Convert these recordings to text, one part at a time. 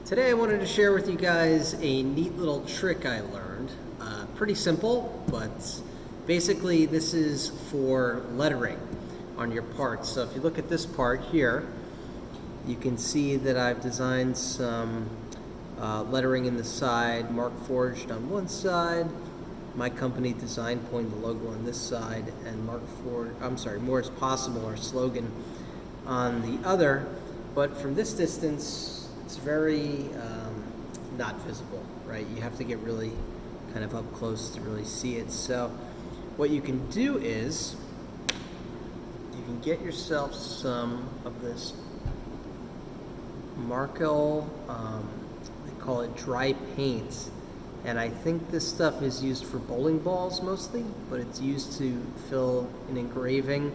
Today I wanted to share with you guys a neat little trick I learned. Pretty simple, but basically this is for lettering on your parts. So if you look at this part here, you can see that I've designed some lettering in the side, Markforged on one side, my company Design Point, the logo on this side, and More is Possible, our slogan, on the other. But from this distance, it's very not visible, right? You have to get really kind of up close to really see it. So what you can do is you can get yourself some of this Markforged, they call it dry paint, and I think this stuff is used for bowling balls mostly, but it's used to fill an engraving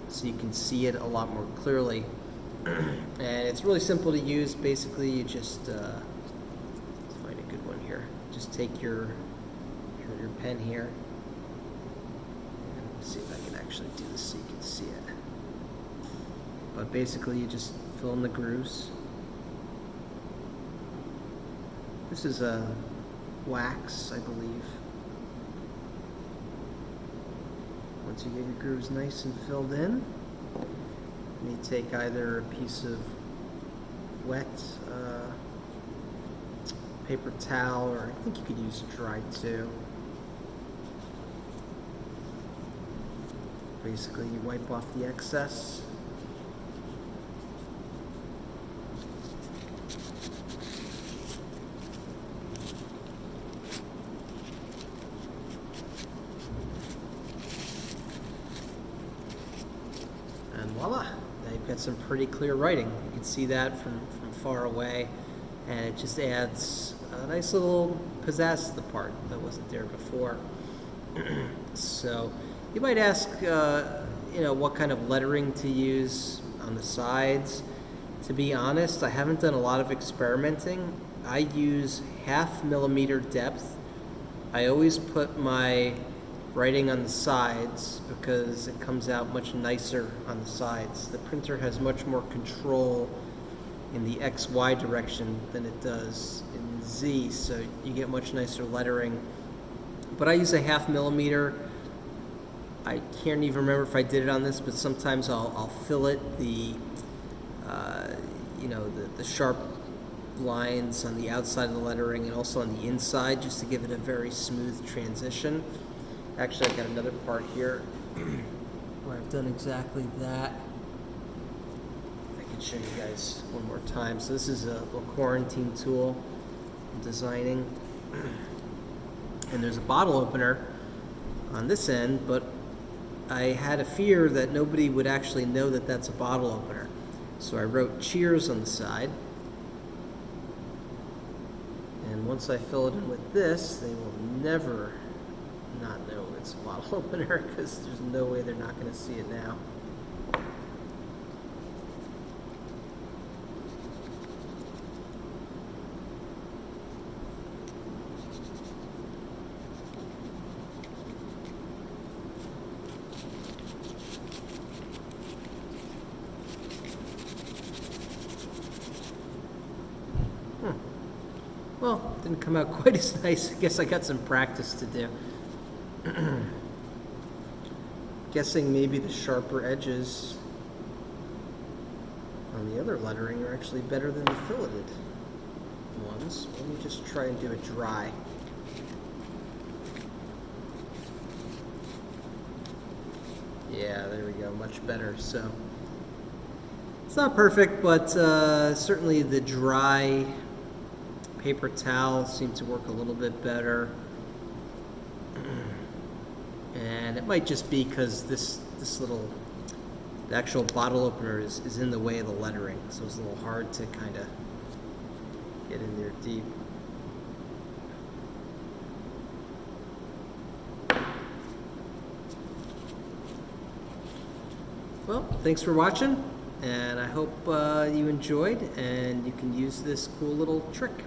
so you can see it a lot more clearly. And it's really simple to use. Basically, you just let's find a good one here. Just take your pen here, and let's see if I can actually do this so you can see it. But basically, you just fill in the grooves. This is a wax, I believe. Once you get your grooves nice and filled in, you take either a piece of wet paper towel, or I think you could use dry too. Basically, you wipe off the excess. And voila, now you've got some pretty clear writing. You can see that from far away, and it just adds a nice little pizzazz to the part that wasn't there before. So you might ask, what kind of lettering to use on the sides. To be honest, I haven't done a lot of experimenting. I use 0.5 millimeter depth. I always put my writing on the sides because it comes out much nicer on the sides. The printer has much more control in the XY direction than it does in Z, so you get much nicer lettering. But I use a 0.5 millimeter. I can't even remember if I did it on this, but sometimes I'll fillet the sharp lines on the outside of the lettering and also on the inside, just to give it a very smooth transition. Actually, I've got another part here where I've done exactly that. I can show you guys one more time. So this is a little quarantine tool I'm designing. And there's a bottle opener on this end, but I had a fear that nobody would actually know that that's a bottle opener. So I wrote cheers on the side. And once I fill it in with this, they will never not know it's a bottle opener, because there's no way they're not going to see it now. Well, didn't come out quite as nice. I guess I got some practice to do. Guessing maybe the sharper edges on the other lettering are actually better than the filleted ones. Let me just try and do it dry. Yeah, there we go, much better. So it's not perfect, but certainly the dry paper towel seemed to work a little bit better. And it might just be because the actual bottle opener is in the way of the lettering, so it's a little hard to kind of get in there deep. Well, thanks for watching, and I hope you enjoyed and you can use this cool little trick.